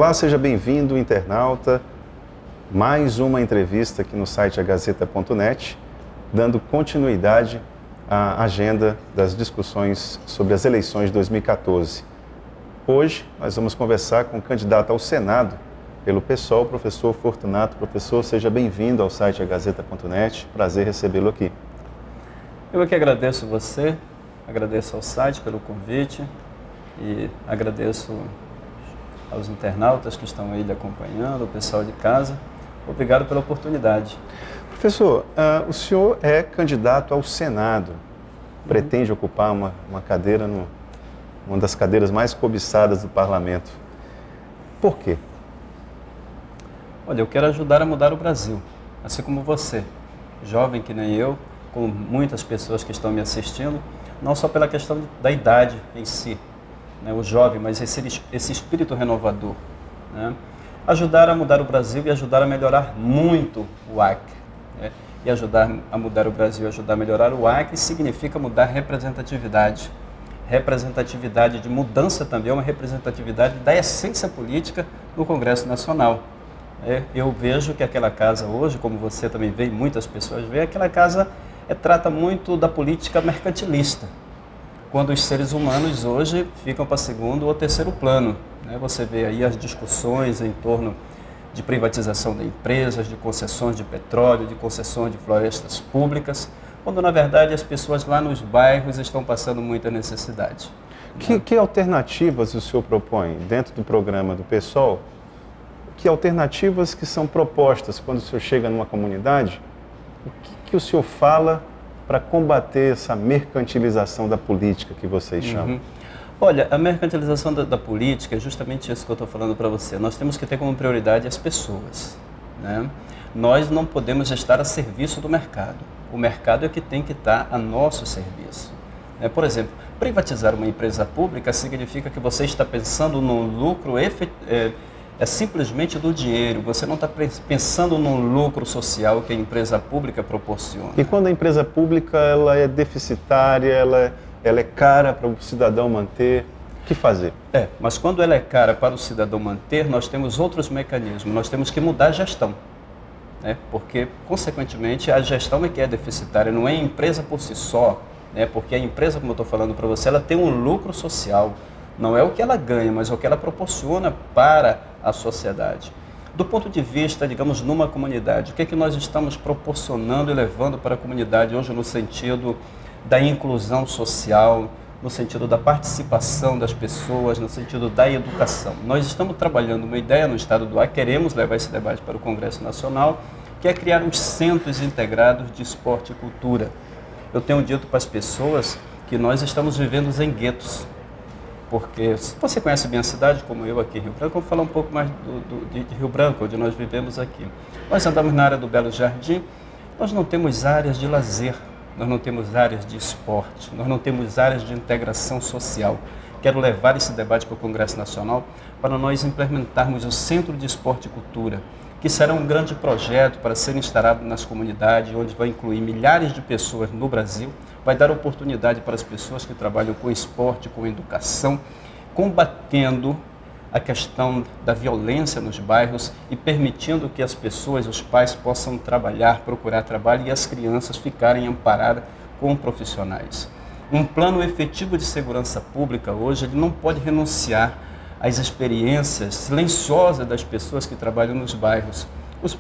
Olá, seja bem-vindo, internauta. Mais uma entrevista aqui no site agazeta.net, dando continuidade à agenda das discussões sobre as eleições de 2014. Hoje nós vamos conversar com o candidato ao Senado pelo PSOL, professor Fortunato. Professor, seja bem-vindo ao site agazeta.net. Prazer recebê-lo aqui. Eu aqui agradeço você, agradeço ao site pelo convite e agradeço aos internautas que estão aí lhe acompanhando, o pessoal de casa. Obrigado pela oportunidade. Professor, o senhor é candidato ao Senado, pretende ocupar uma cadeira, uma das cadeiras mais cobiçadas do parlamento. Por quê? Olha, eu quero ajudar a mudar o Brasil, assim como você, jovem que nem eu, com muitas pessoas que estão me assistindo, não só pela questão da idade em si, né, o jovem, mas esse espírito renovador, né? Ajudar a mudar o Brasil e ajudar a melhorar muito o Acre, né? E ajudar a mudar o Brasil, ajudar a melhorar o Acre significa mudar representatividade. Representatividade de mudança também é uma representatividade da essência política no Congresso Nacional. Eu vejo que aquela casa hoje, como você também vê e muitas pessoas veem, aquela casa trata muito da política mercantilista, quando os seres humanos hoje ficam para segundo ou terceiro plano, né? Você vê aí as discussões em torno de privatização de empresas, de concessões de petróleo, de concessões de florestas públicas, quando na verdade as pessoas lá nos bairros estão passando muita necessidade. Que alternativas o senhor propõe dentro do programa do PSOL? Que alternativas que são propostas quando o senhor chega numa comunidade? O que o senhor fala para combater essa mercantilização da política que vocês chamam? Olha, a mercantilização da política é justamente isso que eu estou falando para você. Nós temos que ter como prioridade as pessoas, né? Nós não podemos estar a serviço do mercado. O mercado é que tem que estar a nosso serviço. Por exemplo, privatizar uma empresa pública significa que você está pensando no lucro simplesmente do dinheiro, você não está pensando no lucro social que a empresa pública proporciona. E quando a empresa pública ela é deficitária, ela é cara para o cidadão manter, o que fazer? Mas quando ela é cara para o cidadão manter, nós temos outros mecanismos, nós temos que mudar a gestão, né? Porque, consequentemente, a gestão é que é deficitária, não é a empresa por si só, né? Porque a empresa, como eu estou falando para você, ela tem um lucro social. Não é o que ela ganha, mas é o que ela proporciona para a sociedade. Do ponto de vista, digamos, numa comunidade, o que é que nós estamos proporcionando e levando para a comunidade hoje no sentido da inclusão social, no sentido da participação das pessoas, no sentido da educação? Nós estamos trabalhando uma ideia no estado do Acre, queremos levar esse debate para o Congresso Nacional, que é criar uns centros integrados de esporte e cultura. Eu tenho dito para as pessoas que nós estamos vivendo em guetos. Porque se você conhece bem a cidade, como eu aqui em Rio Branco, eu vou falar um pouco mais de Rio Branco, onde nós vivemos aqui. Nós andamos na área do Belo Jardim, nós não temos áreas de lazer, nós não temos áreas de esporte, nós não temos áreas de integração social. Quero levar esse debate para o Congresso Nacional para nós implementarmos o Centro de Esporte e Cultura, que será um grande projeto para ser instalado nas comunidades, onde vai incluir milhares de pessoas no Brasil, vai dar oportunidade para as pessoas que trabalham com esporte, com educação, combatendo a questão da violência nos bairros e permitindo que as pessoas, os pais, possam trabalhar, procurar trabalho e as crianças ficarem amparadas com profissionais. Um plano efetivo de segurança pública hoje, ele não pode renunciar às experiências silenciosas das pessoas que trabalham nos bairros,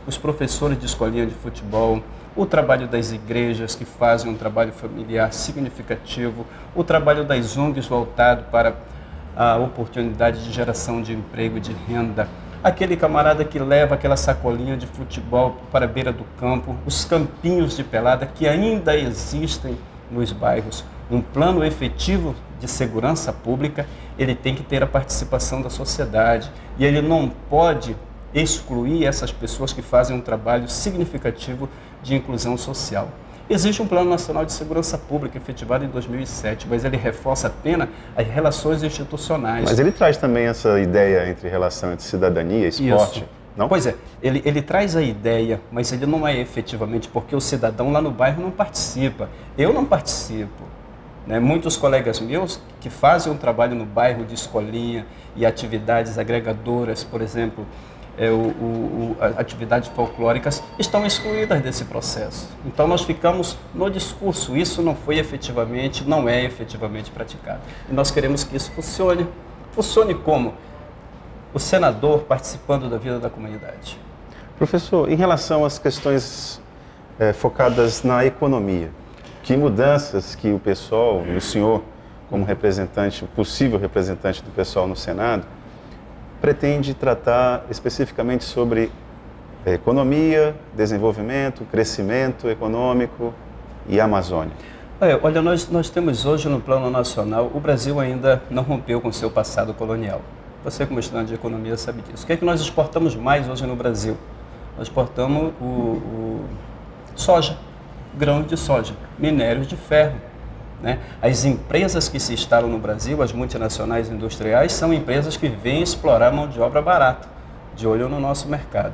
os professores de escolinha de futebol, o trabalho das igrejas que fazem um trabalho familiar significativo, o trabalho das ONGs voltado para a oportunidade de geração de emprego e de renda, aquele camarada que leva aquela sacolinha de futebol para a beira do campo, os campinhos de pelada que ainda existem nos bairros. Um plano efetivo de segurança pública, ele tem que ter a participação da sociedade e ele não pode excluir essas pessoas que fazem um trabalho significativo de inclusão social. Existe um Plano Nacional de Segurança Pública efetivado em 2007, mas ele reforça apenas as relações institucionais. Mas ele traz também essa ideia entre relação entre cidadania e esporte, Isso. não? Pois é, ele traz a ideia, mas ele não é efetivamente, porque o cidadão lá no bairro não participa. Eu não participo. né? Muitos colegas meus que fazem um trabalho no bairro de escolinha e atividades agregadoras, por exemplo, atividades folclóricas, estão excluídas desse processo. Então nós ficamos no discurso, isso não é efetivamente praticado. E nós queremos que isso funcione. Funcione como? O senador participando da vida da comunidade. Professor, em relação às questões focadas na economia, que mudanças que o pessoal, o senhor como representante, possível representante do pessoal no Senado, pretende tratar especificamente sobre economia, desenvolvimento, crescimento econômico e Amazônia? Olha, nós temos hoje no plano nacional, o Brasil ainda não rompeu com o seu passado colonial. Você como estudante de economia sabe disso. O que é que nós exportamos mais hoje no Brasil? Nós exportamos soja, grãos de soja, minérios de ferro, né? As empresas que se instalam no Brasil, as multinacionais industriais, são empresas que vêm explorar mão de obra barata, de olho no nosso mercado.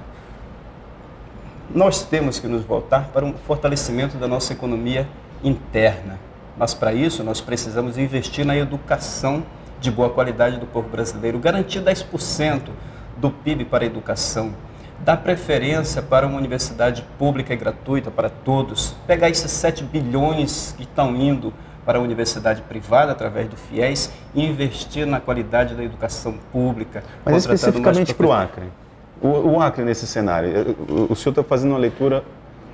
Nós temos que nos voltar para um fortalecimento da nossa economia interna, mas para isso nós precisamos investir na educação de boa qualidade do povo brasileiro, garantir 10% do PIB para a educação, dar preferência para uma universidade pública e gratuita para todos, pegar esses 7 bilhões que estão indo para a universidade privada através do FIES e investir na qualidade da educação pública. Mas especificamente para o Acre. O Acre nesse cenário, o senhor está fazendo uma leitura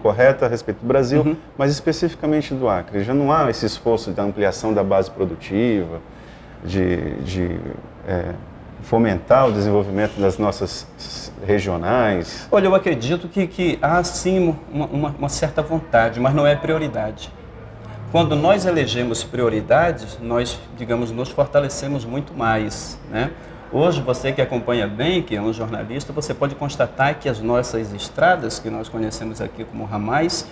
correta a respeito do Brasil, mas especificamente do Acre. Já não há esse esforço de ampliação da base produtiva, de fomentar o desenvolvimento das nossas regionais? Olha, eu acredito que há sim uma certa vontade, mas não é prioridade. Quando nós elegemos prioridades, nós, digamos, nos fortalecemos muito mais, né? Hoje, você que acompanha bem, que é um jornalista, você pode constatar que as nossas estradas, que nós conhecemos aqui como ramais,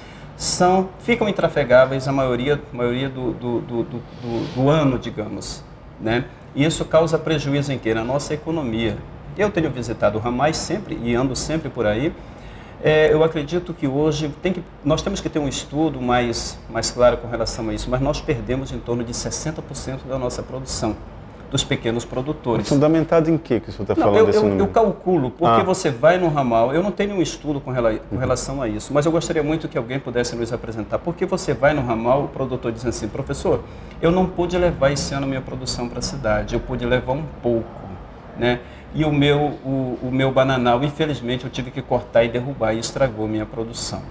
ficam intrafegáveis a maioria do ano, digamos, né? E isso causa prejuízo em quê? Na nossa economia. Eu tenho visitado ramais sempre e ando sempre por aí. Eu acredito que hoje nós temos que ter um estudo mais claro com relação a isso, mas nós perdemos em torno de 60% da nossa produção, dos pequenos produtores. Fundamentado em que o senhor está falando desse número? Eu calculo, porque você vai no ramal, eu não tenho nenhum estudo com relação a isso, mas eu gostaria muito que alguém pudesse nos apresentar. Porque você vai no ramal, o produtor diz assim: professor, eu não pude levar esse ano minha produção para a cidade, eu pude levar um pouco, né? E o meu bananal, infelizmente, eu tive que cortar e derrubar e estragou minha produção,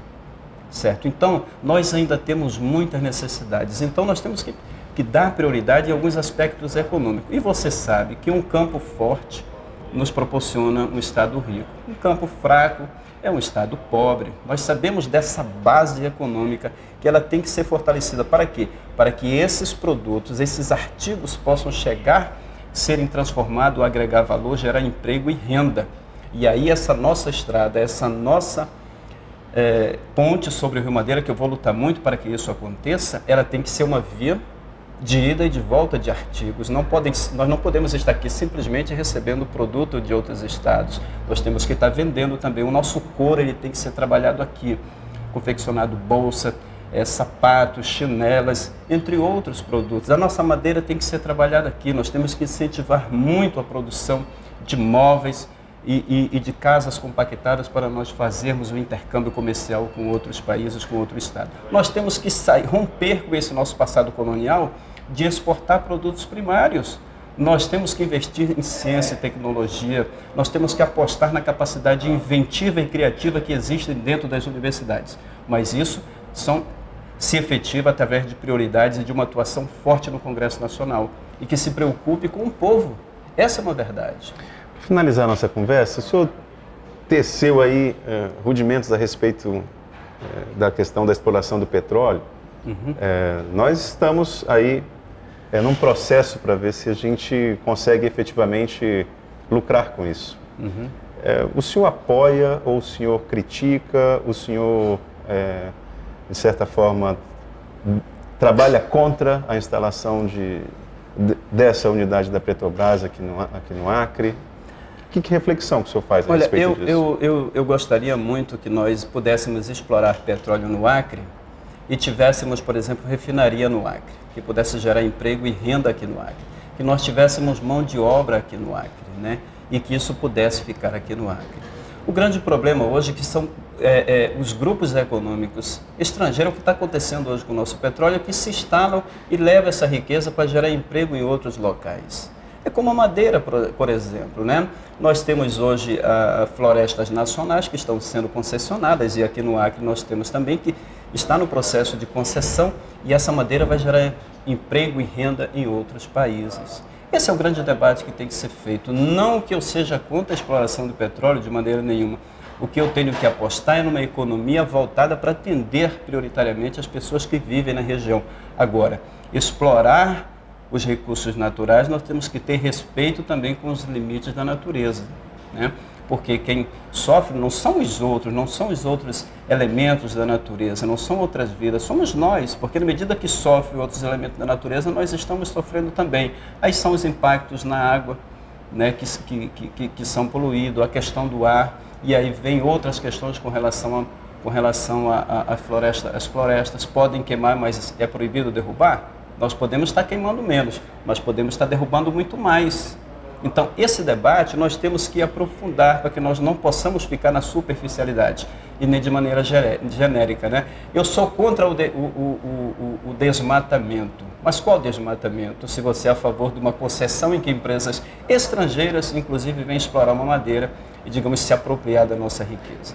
certo? Então, nós ainda temos muitas necessidades, então nós temos que dar prioridade em alguns aspectos econômicos. E você sabe que um campo forte nos proporciona um estado rico. Um campo fraco é um estado pobre. Nós sabemos dessa base econômica que ela tem que ser fortalecida. Para quê? Para que esses produtos, esses artigos possam serem transformados, agregar valor, gerar emprego e renda. E aí essa nossa estrada, essa nossa ponte sobre o Rio Madeira, que eu vou lutar muito para que isso aconteça, ela tem que ser uma via de ida e de volta de artigos. Nós não podemos estar aqui simplesmente recebendo produto de outros estados. Nós temos que estar vendendo também. O nosso couro, ele tem que ser trabalhado aqui, confeccionado bolsa, sapatos, chinelas, entre outros produtos. A nossa madeira tem que ser trabalhada aqui. Nós temos que incentivar muito a produção de móveis e de casas compactadas para nós fazermos um intercâmbio comercial com outros países, com outro estado. Nós temos que romper com esse nosso passado colonial de exportar produtos primários. Nós temos que investir em ciência e tecnologia, nós temos que apostar na capacidade inventiva e criativa que existe dentro das universidades. Mas isso se efetiva através de prioridades e de uma atuação forte no Congresso Nacional e que se preocupe com o povo. Essa é uma verdade. Para finalizar a nossa conversa, o senhor teceu aí rudimentos a respeito da questão da exploração do petróleo. Nós estamos aí num processo para ver se a gente consegue efetivamente lucrar com isso. O senhor apoia ou o senhor critica, o senhor, de certa forma, trabalha contra a instalação dessa unidade da Petrobras aqui no Acre? Que reflexão que o senhor faz a respeito disso? Eu gostaria muito que nós pudéssemos explorar petróleo no Acre e tivéssemos, por exemplo, refinaria no Acre, que pudesse gerar emprego e renda aqui no Acre, que nós tivéssemos mão de obra aqui no Acre, né? E que isso pudesse ficar aqui no Acre. O grande problema hoje é que são os grupos econômicos estrangeiros, o que está acontecendo hoje com o nosso petróleo, que se instalam e levam essa riqueza para gerar emprego em outros locais. É como a madeira, por exemplo, né? Nós temos hoje florestas nacionais que estão sendo concessionadas, e aqui no Acre nós temos também que está no processo de concessão, e essa madeira vai gerar emprego e renda em outros países. Esse é o grande debate que tem que ser feito. Não que eu seja contra a exploração do petróleo de maneira nenhuma. O que eu tenho que apostar é numa economia voltada para atender prioritariamente as pessoas que vivem na região. Agora, explorar os recursos naturais, nós temos que ter respeito também com os limites da natureza, né? Porque quem sofre não são os outros elementos da natureza, não são outras vidas, somos nós, porque na medida que sofrem outros elementos da natureza, nós estamos sofrendo também. Aí são os impactos na água, né, que são poluídos, a questão do ar, e aí vem outras questões com relação à floresta. As florestas podem queimar, mas é proibido derrubar? Nós podemos estar queimando menos, mas podemos estar derrubando muito mais. Então, esse debate nós temos que aprofundar para que nós não possamos ficar na superficialidade e nem de maneira genérica, né? Eu sou contra o desmatamento. Mas qual desmatamento? Se você é a favor de uma concessão em que empresas estrangeiras, inclusive, vêm explorar uma madeira e, digamos, se apropriar da nossa riqueza.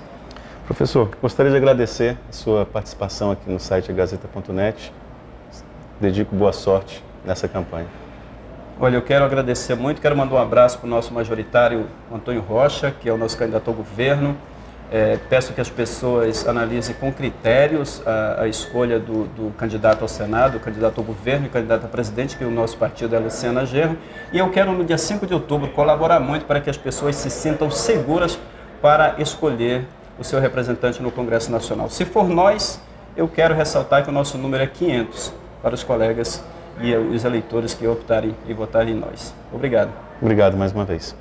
Professor, gostaria de agradecer a sua participação aqui no site Gazeta.net. Dedico boa sorte nessa campanha. Olha, eu quero agradecer muito, quero mandar um abraço para o nosso majoritário Antônio Rocha, que é o nosso candidato ao governo. Peço que as pessoas analisem com critérios a escolha do candidato ao Senado, o candidato ao governo e o candidato a presidente, que o nosso partido é Luciana Genro. E eu quero, no dia 5 de outubro, colaborar muito para que as pessoas se sintam seguras para escolher o seu representante no Congresso Nacional. Se for nós, eu quero ressaltar que o nosso número é 500 para os colegas e os eleitores que optarem e votarem em nós. Obrigado. Obrigado mais uma vez.